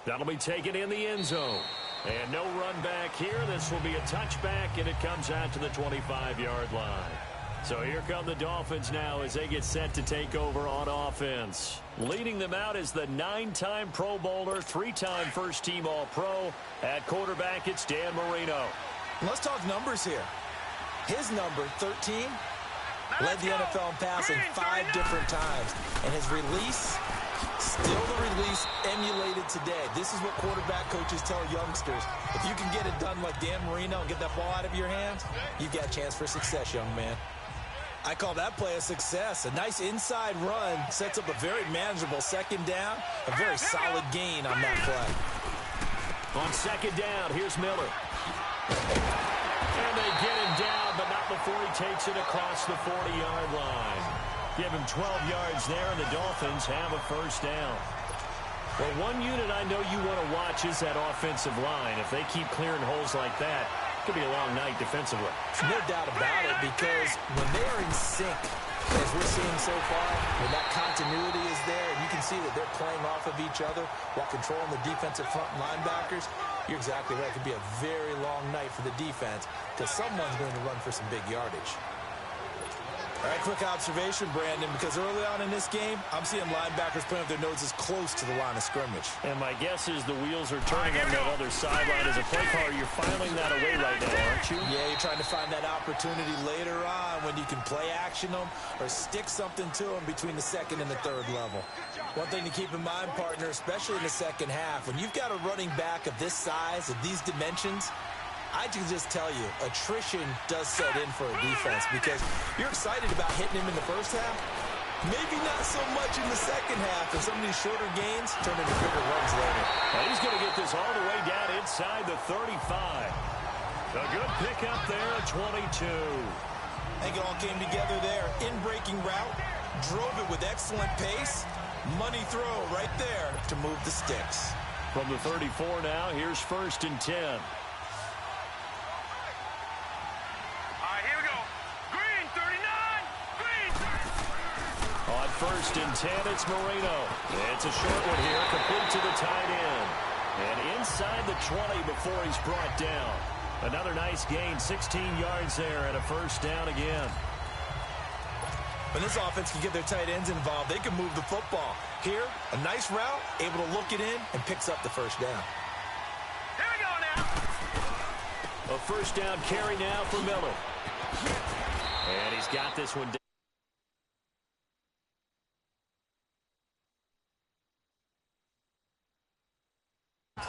That'll be taken in the end zone. And no run back here. This will be a touchback, and it comes out to the 25-yard line. So here come the Dolphins now as they get set to take over on offense. Leading them out is the 9-time Pro Bowler, 3-time first-team All-Pro. At quarterback, it's Dan Marino. Let's talk numbers here. His number, 13, led the NFL in passing 5 different times. And his release, still the release emulated today. This is what quarterback coaches tell youngsters. If you can get it done like Dan Marino and get that ball out of your hands, you've got a chance for success, young man. I call that play a success. A nice inside run sets up a very manageable second down. A very solid gain on that play. On second down, here's Miller. And they get him down, but not before he takes it across the 40-yard line. Give him 12 yards there, and the Dolphins have a first down. Well, one unit I know you want to watch is that offensive line. If they keep clearing holes like that, it could be a long night defensively. No doubt about it, because when they are in sync, as we're seeing so far, when that continuity is there, and you can see that they're playing off of each other while controlling the defensive front linebackers, you're exactly right. It could be a very long night for the defense because someone's going to run for some big yardage. All right, quick observation, Brandon, because early on in this game, I'm seeing linebackers putting up their noses close to the line of scrimmage. And my guess is the wheels are turning on that other sideline. As a play caller, you're filing that away right now, aren't you? Yeah, you're trying to find that opportunity later on when you can play action them or stick something to them between the second and the third level. One thing to keep in mind, partner, especially in the second half, when you've got a running back of this size, of these dimensions, I can just tell you, attrition does set in for a defense because you're excited about hitting him in the first half. Maybe not so much in the second half, and some of these shorter gains turn into bigger runs later. Well, he's going to get this all the way down inside the 35. A good pickup there at 22. I think it all came together there. In-breaking route, drove it with excellent pace. Money throw right there to move the sticks. From the 34 now, here's 1st and 10. On 1st and 10, it's Marino. It's a short one here, complete to the tight end. And inside the 20 before he's brought down. Another nice gain, 16 yards there, and a first down again. When this offense can get their tight ends involved, they can move the football. Here, a nice route, able to look it in, and picks up the first down. Here we go now. A first down carry now for Miller. And he's got this one down.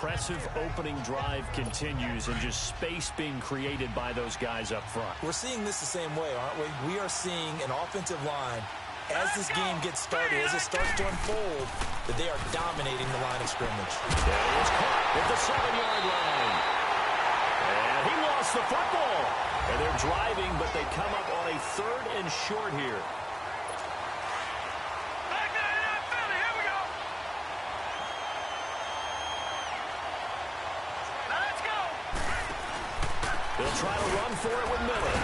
Impressive opening drive continues, and just space being created by those guys up front. We're seeing this the same way, aren't we? We are seeing an offensive line, as this game gets started, as it starts to unfold, that they are dominating the line of scrimmage. There is caught at the 7-yard line. And he lost the football. And they're driving, but they come up on a 3rd and short here. They'll try to run for it with Miller.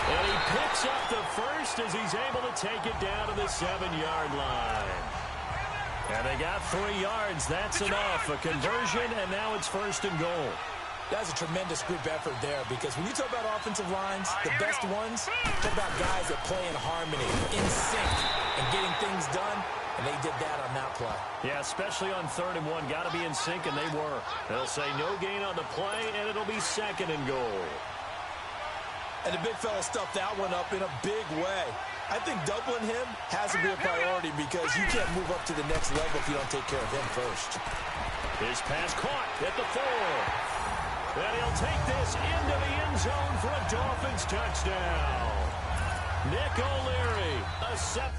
And he picks up the first as he's able to take it down to the 7-yard line. And they got 3 yards. That's enough. A conversion, and now it's 1st and goal. That's a tremendous group effort there because when you talk about offensive lines, the best ones, talk about guys that play in harmony, in sync, and getting things done. And they did that on that play. Yeah, especially on 3rd and 1. Got to be in sync, and they were. They'll say no gain on the play, and it'll be 2nd and goal. And the big fella stuffed that one up in a big way. I think doubling him has to be a priority because you can't move up to the next level if you don't take care of him first. His pass caught at the 4. And he'll take this into the end zone for a Dolphins touchdown. Nick O'Leary, a 7-yard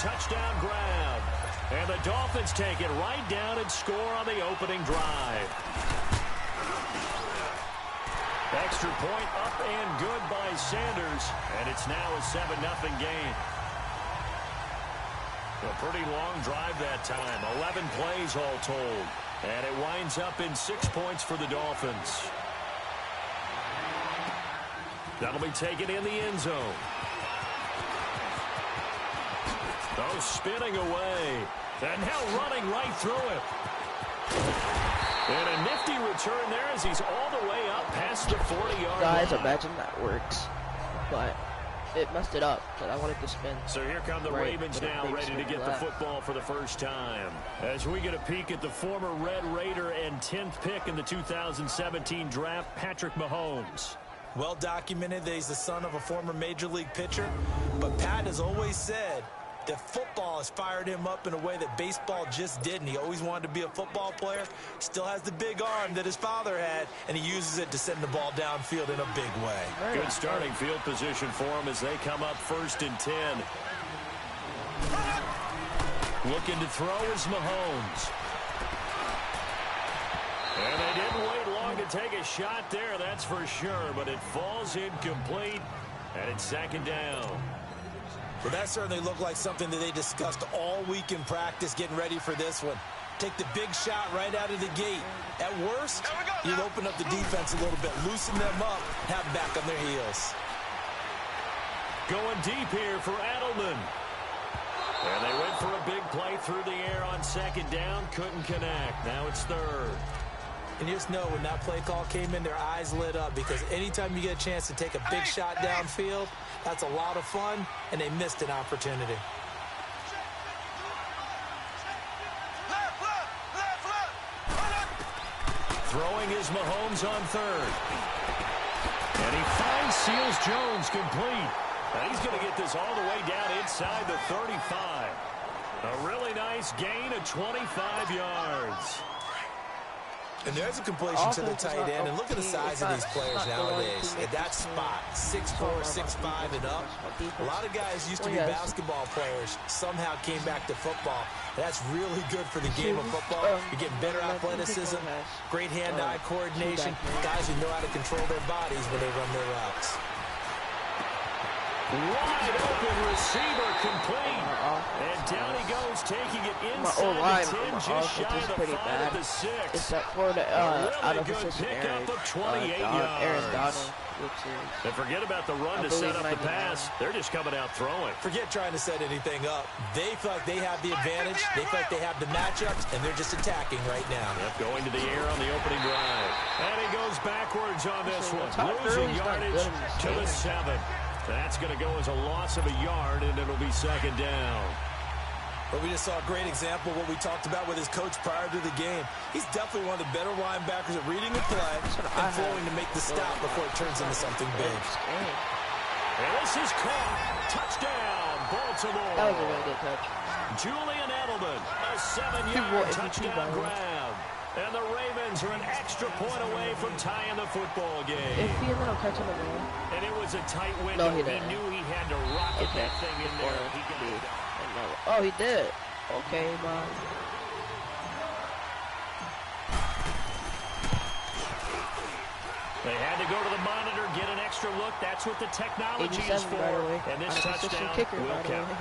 touchdown grab. And the Dolphins take it right down and score on the opening drive. Extra point up and good by Sanders. And it's now a 7-0 game. A pretty long drive that time. 11 plays all told. And it winds up in 6 points for the Dolphins. That'll be taken in the end zone. Oh, spinning away. And now running right through it. And a nifty return there as he's all the way up past the 40-yard line. Guys, imagine that works. But it messed it up, but I wanted to spin. So here come the Ravens now, ready to get the football for the first time. As we get a peek at the former Red Raider and 10th pick in the 2017 draft, Patrick Mahomes. Well documented that he's the son of a former Major League pitcher, but Pat has always said that football has fired him up in a way that baseball just didn't. He always wanted to be a football player, still has the big arm that his father had, and he uses it to send the ball downfield in a big way. Good starting field position for him as they come up 1st and 10. Looking to throw is Mahomes. And they didn't wait long to take a shot there, that's for sure, but it falls incomplete, and it's 2nd down. Well, that certainly looked like something that they discussed all week in practice getting ready for this one. Take the big shot right out of the gate. At worst, you'll open up the defense a little bit, loosen them up, have them back on their heels. Going deep here for Edelman. And they went for a big play through the air on 2nd down, couldn't connect. Now it's 3rd. And you just know when that play call came in, their eyes lit up because anytime you get a chance to take a big shot downfield, that's a lot of fun, and they missed an opportunity. Throwing is Mahomes on 3rd. And he finds Seals-Jones complete. And he's going to get this all the way down inside the 35. A really nice gain of 25 yards. And there's a completion to the tight end. And look at the size of these players nowadays. At that spot, 6'4", 6'5", and up. A lot of guys used to be basketball players, somehow came back to football. And that's really good for the game of football. You're getting better athleticism, great hand-eye coordination, guys who know how to control their bodies when they run their routes. Wide open receiver complete. And down he goes, taking it inside the 10, just shy of the 5 at the 6. Except for the out of position pickup of 28 yards. And forget about the run to set up the pass. They're just coming out throwing. Forget trying to set anything up. They feel like they have the advantage. They feel like they have the matchups, and they're just attacking right now. Yep, going to the air on the opening drive. And he goes backwards on this one. Losing yardage to the 7. That's going to go as a loss of a yard, and it'll be 2nd down. But we just saw a great example of what we talked about with his coach prior to the game. He's definitely one of the better linebackers at reading the play and flowing to make the stop before it turns into something big. And this is caught. Touchdown, Baltimore. That was a really good touch. Julian Edelman, a 7-yard touchdown grab. And the Ravens are an extra point away from tying the football game. If he ended up catching the ball. And it was a tight window. No, he knew he had to rocket that thing in there. He got it done. Oh, he did. Okay, bye. They had to go to the monitor, get an extra look. That's what the technology is for. And this touchdown will count.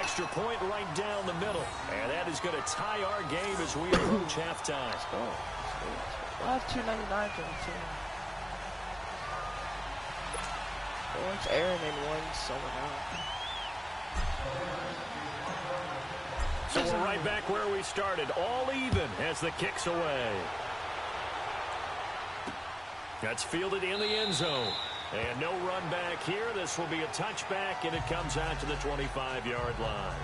Extra point right down the middle. And that is going to tie our game as we approach halftime. Let's go. We'll have $2.99 for the team. One's Aaron and one's someone else. So we're right back where we started. All even as the kick's away. That's fielded in the end zone. And no run back here. This will be a touchback, and it comes out to the 25-yard line.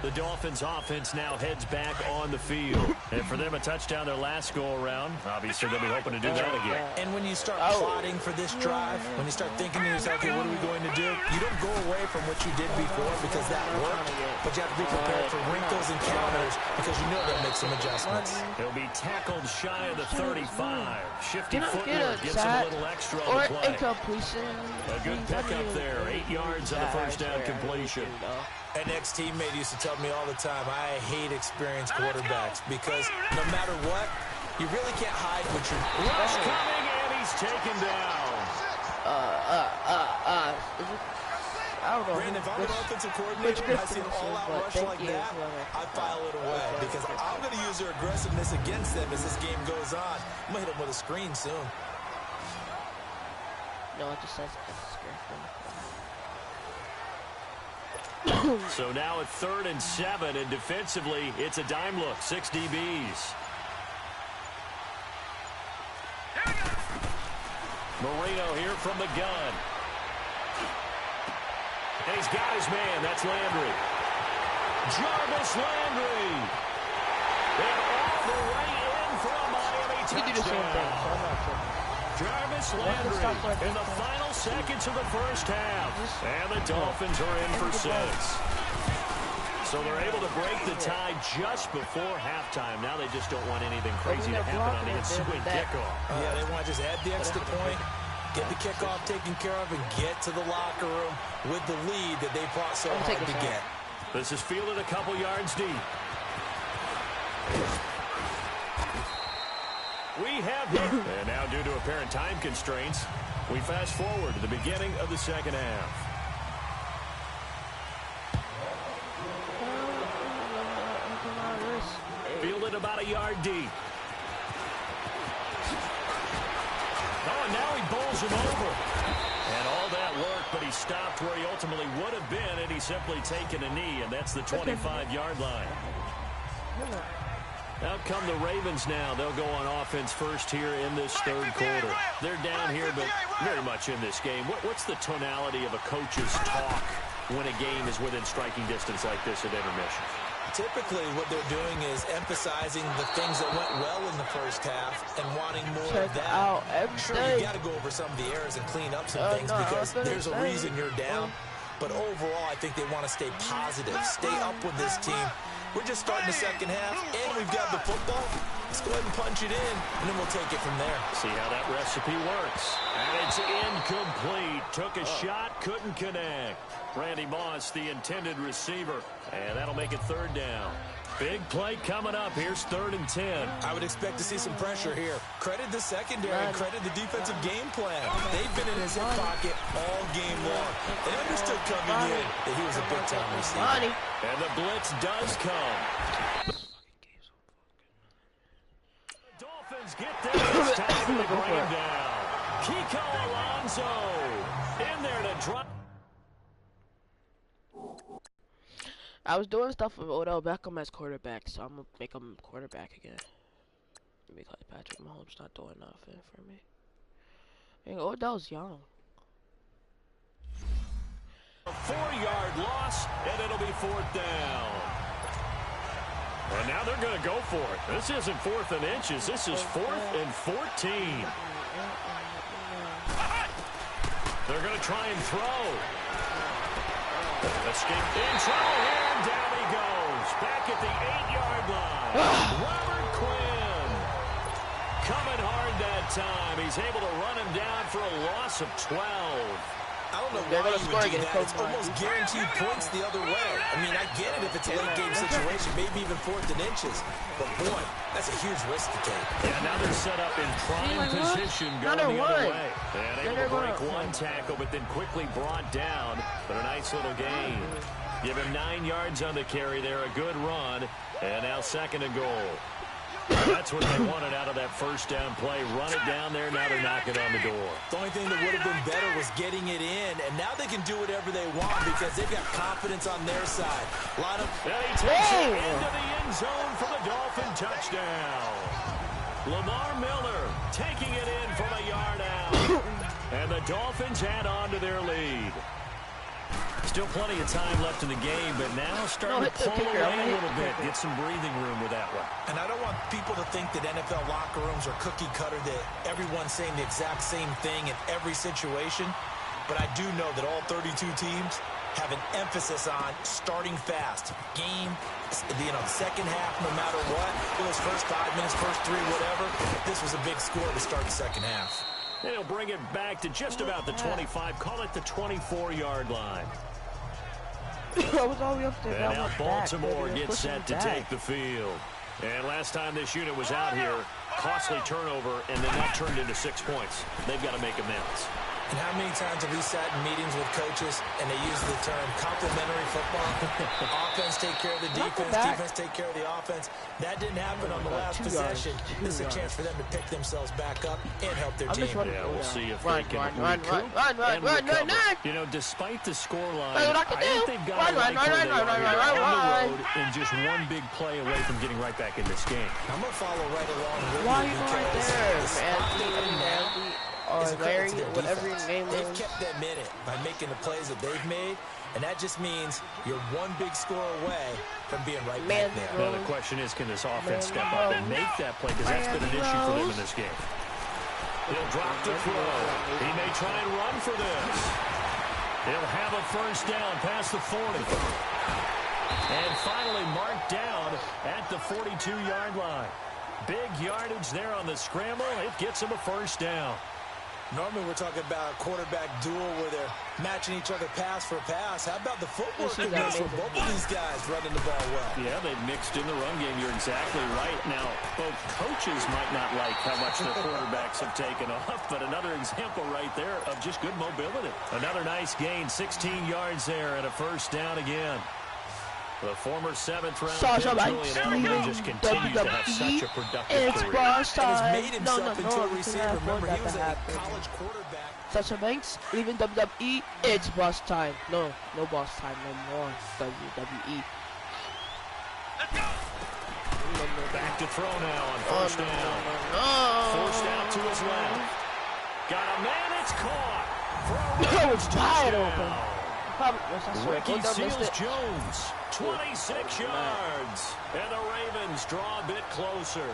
The Dolphins offense now heads back on the field. And for them, a touchdown their last go-around. Obviously, they'll be hoping to do that again. And when you start plotting for this drive, when you start thinking to yourself, okay, what are we going to do? You don't go away from what you did before because that worked. But you have to be prepared for wrinkles and counters because you know they'll make some adjustments. He'll be tackled shy of the 35. Shifty footwork gets him a little extra on the play. Incompletion. A good pickup there. 8 yards on the first down completion. An ex-teammate used to tell me all the time, I hate experienced quarterbacks because no matter what, you really can't hide what you're doing. Rush coming, and he's taken down. I don't know. Brandon, if I'm an offensive coordinator and I see an all-out rush like that, I file it away because I'm going to use their aggressiveness against them as this game goes on. I'm going to hit them with a screen soon. No, it just says screen. So now it's 3rd and 7, and defensively, it's a dime look, 6 DBs. Marino here from the gun. And he's got his man. That's Landry. Jarvis Landry. And all the way in for a Miami touchdown. You do the same thing, so I'm not tripping. Jarvis Landry in the final seconds of the first half. And the Dolphins are in for 6. So they're able to break the tie just before halftime. Now they just don't want anything crazy to happen on the ensuing kickoff. Yeah, they want to just add the extra point, get the kickoff taken care of, and get to the locker room with the lead that they fought so hard to get. This is fielded a couple yards deep. We have hit. And now due to apparent time constraints, we fast forward to the beginning of the second half. Fielded about a yard deep. Oh, and now he bowls him over. And all that work, but he stopped where he ultimately would have been had he simply taken a knee, and that's the 25-yard line. Out come the Ravens now. They'll go on offense first here in this third quarter. They're down here, but very much in this game. What's the tonality of a coach's talk when a game is within striking distance like this at intermission? Typically, what they're doing is emphasizing the things that went well in the first half and wanting more of that. Sure, you got to go over some of the errors and clean up some things because there's a reason you're down. But overall, I think they want to stay positive, stay up with this team. We're just starting the second half, and we've got the football. Let's go ahead and punch it in, and then we'll take it from there. See how that recipe works. And it's incomplete. Took a shot, couldn't connect. Randy Moss, the intended receiver. And that'll make it 3rd down. Big play coming up. Here's 3rd and 10. I would expect to see some pressure here. Credit the secondary and credit the defensive game plan. They've been in his hip pocket all game long. They understood coming in that he was a big-time receiver. And the blitz does come. The Dolphins get there this time to bring him down. Kiko Alonso in there to drop. I was doing stuff with Odell Beckham as quarterback, so I'm going to make him quarterback again. Because Patrick Mahomes not doing nothing for me. And Odell's young. A 4-yard loss, and it'll be 4th down. And now they're going to go for it. This isn't 4th and inches. This is 4th and 14. They're going to try and throw. Escape in trouble here, and down he goes. Back at the 8-yard line. Robert Quinn coming hard that time. He's able to run him down for a loss of 12. I don't know why you would do that. It's almost guaranteed points the other way. I mean, I get it if it's a late-game situation, maybe even 4th and inches. But, boy, that's a huge risk to take. Yeah, now they're set up in prime position going the other way. And able to break one tackle, but then quickly brought down. But a nice little gain. Give him 9 yards on the carry there, a good run. And now 2nd and goal. That's what they wanted out of that first down play. Run it down there. Now they're knocking on the door. The only thing that would have been better was getting it in. And now they can do whatever they want because they've got confidence on their side. Line up. And he takes it into the end zone for the Dolphin touchdown. Lamar Miller taking it in from a yard out. And the Dolphins add on to their lead. Still plenty of time left in the game, but now starting to pull away a little bit. Get some breathing room with that one. And I don't want people to think that NFL locker rooms are cookie cutter, that everyone's saying the exact same thing in every situation. But I do know that all 32 teams have an emphasis on starting fast. Game, second half, no matter what. Those first 5 minutes, first 3, whatever. This was a big score to start the second half. And he'll bring it back to just about the 25. Call it the 24-yard line. I was all the way up there. And now Baltimore gets set to take the field. And last time this unit was out here, costly turnover, and then that turned into 6 points. They've got to make amends. And how many times have we sat in meetings with coaches and they use the term complementary football? Offense take care of the defense, defense take care of the offense. That didn't happen on the last possession. This is a chance for them to pick themselves back up and help their team. Yeah, we'll see if they can recoup and recover. You know, despite the scoreline, I think they've got it right where they are on the road and just one big play away from getting right back in this game. I'm going to follow right along with Why you are you right because there, or Larry, whatever your name is. They've kept them in it by making the plays that they've made, and that just means you're one big score away from being right back there. Now the question is, can this offense step up and make that play? Because that's been an issue for them in this game. He'll drop the throw. He may try and run for this. He'll have a first down past the 40. And finally marked down at the 42-yard line. Big yardage there on the scramble. It gets him a first down. Normally we're talking about a quarterback duel where they're matching each other pass for pass. How about the footwork in this for both of these guys running the ball well? Yeah, they've mixed in the run game. You're exactly right. Now, both coaches might not like how much their quarterbacks have taken off, but another example right there of just good mobility. Another nice gain, 16 yards there and a first down again. The former 7th-round pick, Julian Edelman, just continues to have such a productive career. And has made himself into a receiver. Remember, he was a college quarterback. Sasha Banks, leaving WWE, it's boss time. No boss time no more. WWE. Back to throw now on first down. Forced out to his left. Got a man, it's caught. It's wide open. Ricky Seals-Jones, 26 yards. And the Ravens draw a bit closer.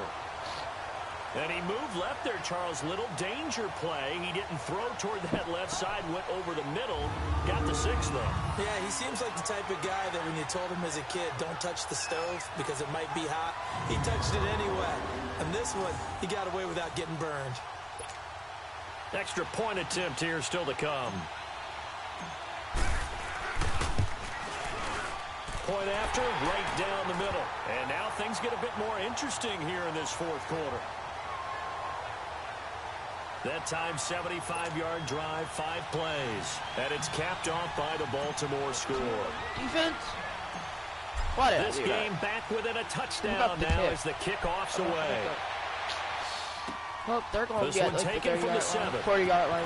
And he moved left there, Charles. Little danger play. He didn't throw toward that left side, went over the middle. Got the 6, though. Yeah, he seems like the type of guy that when you told him as a kid, don't touch the stove because it might be hot, he touched it anyway. And this one, he got away without getting burned. Extra point attempt here still to come. Point after, right down the middle. And now things get a bit more interesting here in this fourth quarter. That time, 75-yard drive, 5 plays. And it's capped off by the Baltimore score. Defense. What this game back within a touchdown now as the kickoff's away. Well, they're going this to get one taken from the 7. 40-yard line.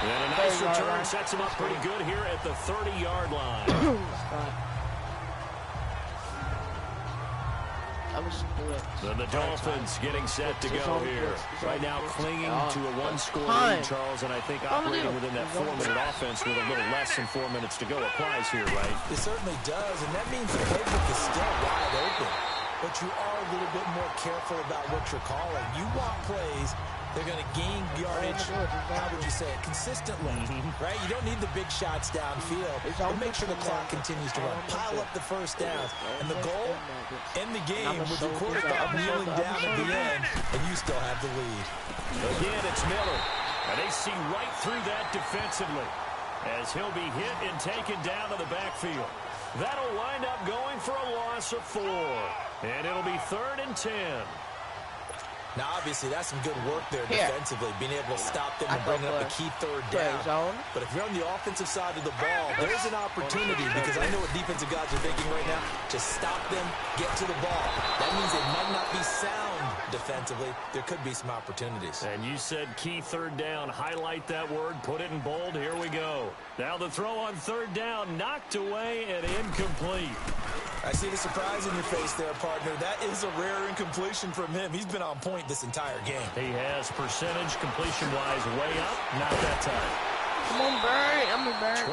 And a nice return sets him up pretty good here at the 30-yard line. Then the Dolphins getting set to go here. Right now clinging to a 1-score lead, Charles, and I think operating within that 4-minute offense with a little less than 4 minutes to go applies here, right? It certainly does, and that means the playbook is still wide open. But you are a little bit more careful about what you're calling. You want plays, they're going to gain yardage, how would you say it, consistently, right? You don't need the big shots downfield, but make sure the clock continues to run. Pile up the first downs. And the goal, end the game with your quarterback kneeling down at the end, and you still have the lead. Again, it's Miller, and they see right through that defensively as he'll be hit and taken down to the backfield. That'll wind up going for a loss of 4. And it'll be 3rd and 10. Now, obviously, that's some good work there defensively, being able to stop them and bring up a key 3rd down. But if you're on the offensive side of the ball, there's an opportunity, because I know what defensive guys are thinking right now, to stop them, get to the ball. That means they might not be sound defensively. There could be some opportunities. And you said key 3rd down. Highlight that word. Put it in bold. Here we go. Now the throw on 3rd down, knocked away and incomplete. I see the surprise in your face there, partner. That is a rare incompletion from him. He's been on point this entire game. He has percentage completion-wise way up. Not that time. Come on, Bernie. I'm a Bernie.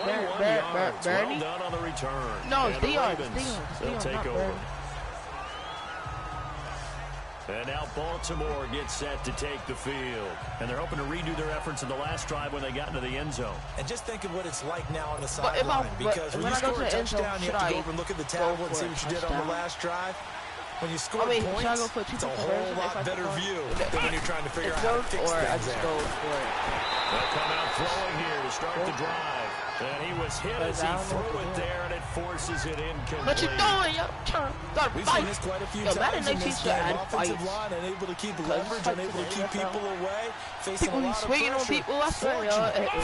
Well done on the return. No, it's Dion. They'll take over. And now Baltimore gets set to take the field. And they're hoping to redo their efforts in the last drive when they got into the end zone. And just think of what it's like now on the sideline. Because when you score a touchdown, you have to go over and look at the tablet and see what you did on the last drive. When you score points, it's a whole lot better view than when you're trying to figure out how to fix things there. They'll come out throwing here to start the drive. And he was hit as he threw it there, and it forces it incomplete. What you doing, yo? Gotta We've fight. seen this quite a few Madden times in this game. Offensive fight. line unable to keep leverage, unable to keep people away, facing People a be lot of swinging on pressure. people. I swear, yo.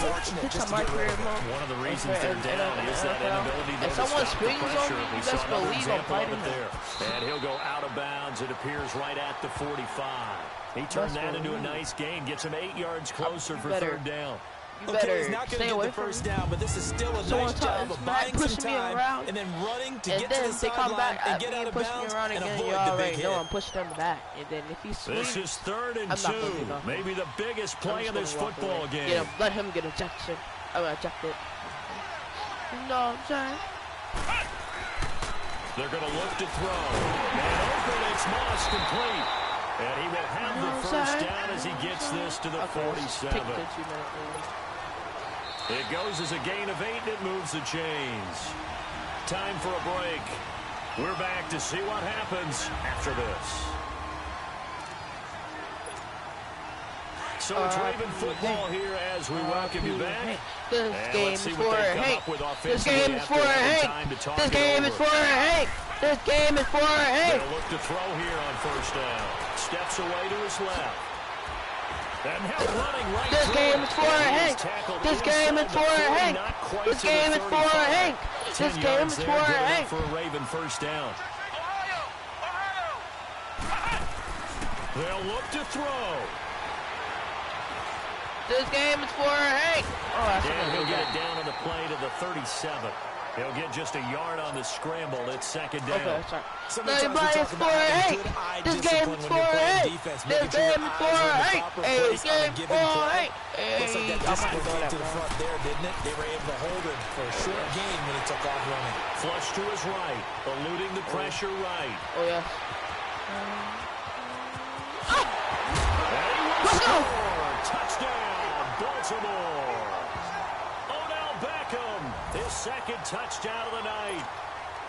Fortunate just to get rid of it. One of the reasons they're down is that inability to If someone stop the swings on pressure. me, We you saw best another believe I'm example of fighting it there. And he'll go out of bounds. It appears right at the 45. He turned that into a nice gain. Gets him 8 yards closer for third down. Okay, he's not going to get the first down, but this is still a nice job of buying some time and then running to get to the sideline and get out of bounds and avoid the big hit. I'm pushing them back, and then if he swings, this is 3rd and 2. Maybe the biggest play in this football game. Yeah, let him get ejected. Ejected. You know what I'm saying? They're going to look to throw. And open, it's Moss complete. And he will have the first down as he gets this to the 47. It goes as a gain of 8, and it moves the chains. Time for a break. We're back to see what happens after this. So it's Raven football here as we welcome you back. This game is for Hank. This game is for Hank. This game is for Hank. This game is for Hank. They'll look to throw here on first down. Steps away to his left. This game is for Hank. This game is for Hank. This game is for Hank. This game is for Hank. For a Raven first down. They'll look to throw. This game is for Hank. And he'll get it down on the play to the 37. He'll get just a yard on the scramble. It's second down. Okay, sorry. This game is for Hank. This game is for Hank. This game is for Hank. This game is for Hank. Looks like that discipline came to the front there, didn't it? They were able to hold him for a short game when he took off running. Flush to his right, eluding the pressure right. Oh, yeah. Let's go! Touchdown, Baltimore. Odell Beckham, his second touchdown of the night.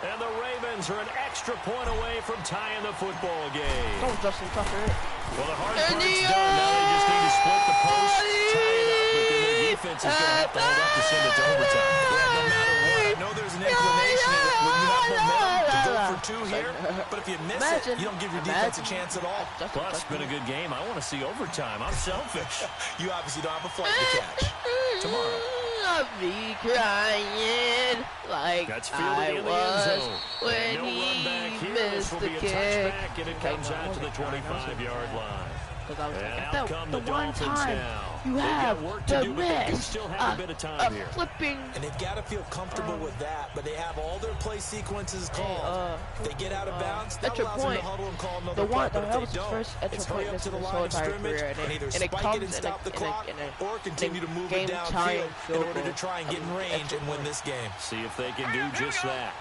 And the Ravens are an extra point away from tying the football game. Oh, Justin Tucker. Well, the hard part's done. Now they just need to split the post, tie it up, but then the defense is going to have to hold up to send it to overtime. Yeah, no matter what, I know there's an inclination in it when you have momentum to go for 2 here, but if you miss it, you don't give your defense a chance at all. Plus, it's been a good game. I want to see overtime. I'm selfish. You obviously don't have a flight to catch. Tomorrow. I'll be crying like I was when he missed the kick. And it comes out to the 25-yard line. And out come the one time you have the miss of flipping. And they've got to feel comfortable with that, but they have all their play sequences called. They get out of bounds, that allows them to huddle and call another play, but if they don't, it's hurry up to the line of scrimmage and either spike it and stop the clock or continue to move it downfield in order to try and get in range and win this game. See if they can do just that.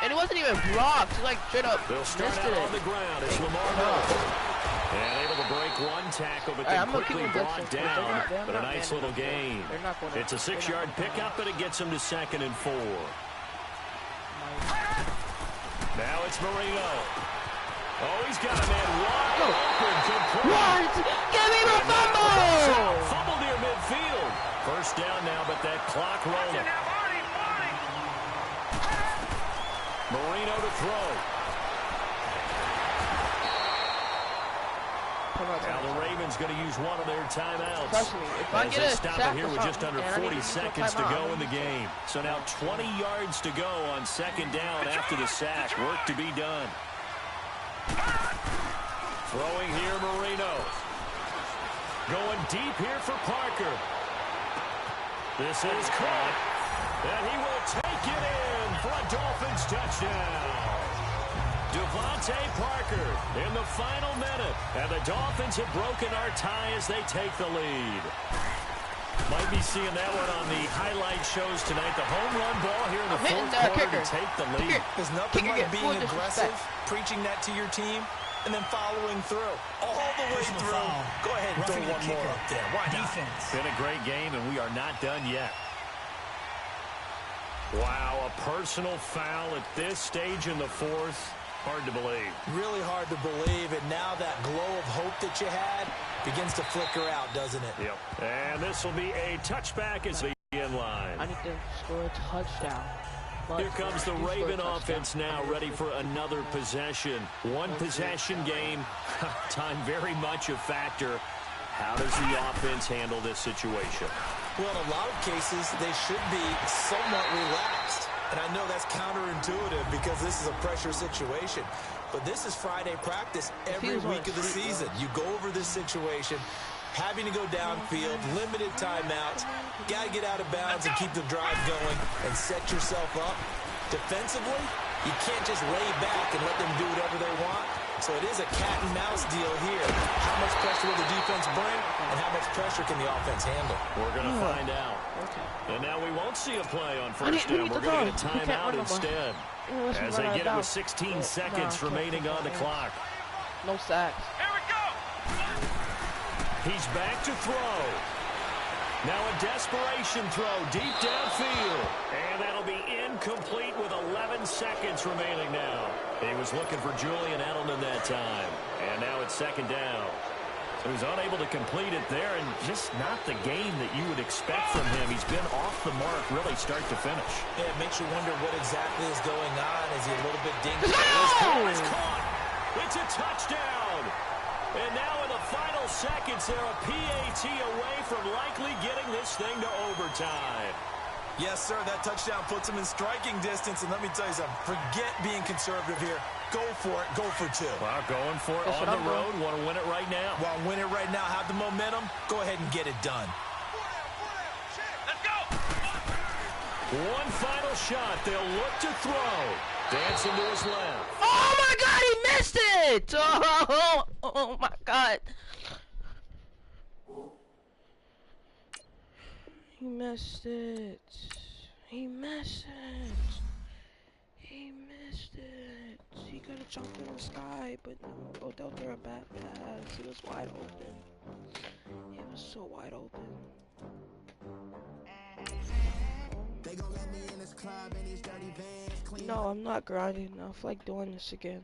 And it wasn't even blocked. He like straight up They'll start out on the ground. It's Lamar Miller. And able to break one tackle, but then quickly brought down. But a nice little gain. It's a 6-yard pickup, and it gets him to 2nd and 4. Now it's Marino. Oh, he's got a man wide open. What? Give me the fumble! Fumble near midfield. First down now, but that clock rolling. Marino to throw. Now the Ravens going to use one of their timeouts. Trust me, if I get a stop it here with just under 40 seconds to go in the game. So now 20 yards to go on 2nd down after the sack. Work to be done. Throwing here, Marino. Going deep here for Parker. This is caught. And he will take it in for a Dolphins touchdown. Devontae Parker in the final minute. And the Dolphins have broken our tie as they take the lead. Might be seeing that one on the highlight shows tonight. The home run ball here in the fourth quarter to take the lead. There's nothing like being aggressive, preaching that to your team, and then following through. All the way through. Go ahead and throw one more up there. Why not? Been a great game, and we are not done yet. Wow, a personal foul at this stage in the fourth. Hard to believe. Really hard to believe, and now that glow of hope that you had begins to flicker out, doesn't it? Yep. And this will be a touchback as the end line. I need to score a touchdown. But Here comes the Raven offense now, ready for another possession. One possession game. Time very much a factor. How does the offense handle this situation? Well, in a lot of cases, they should be somewhat relaxed. And I know that's counterintuitive because this is a pressure situation. But this is Friday practice every week of the season. You go over this situation, having to go downfield, limited timeouts, got to get out of bounds and keep the drive going and set yourself up. Defensively, you can't just lay back and let them do whatever they want. So it is a cat and mouse deal here. How much pressure will the defense bring, and how much pressure can the offense handle? We're going to find out. Okay. And now we won't see a play on first down. We're going to get a timeout instead. As they get it with 16 seconds remaining on the clock. No sacks. Here we go. He's back to throw. Now a desperation throw deep downfield. And that'll be incomplete with 11 seconds remaining now. He was looking for Julian Edelman that time. And now it's second down. So he's unable to complete it there, and just not the game that you would expect from him. He's been off the mark really start to finish. Yeah, it makes you wonder what exactly is going on. Is he a little bit dinged? It's caught. It's a touchdown. And now in the final seconds, they're a PAT away from likely getting this thing to overtime. Yes, sir, that touchdown puts him in striking distance. And let me tell you something, forget being conservative here. Go for it. Go for two. Well, going for it on the road. Want to win it right now. Well, win it right now. Have the momentum. Go ahead and get it done. Let's go. One final shot. They'll look to throw. Dancing to his left. Oh my God, he missed it! Oh my God. He missed it. He missed it. He missed it. He could have jumped in the sky, but no, Odell threw a bad pass. He was wide open. He was so wide open. No, I'm not grinding. I feel like doing this again.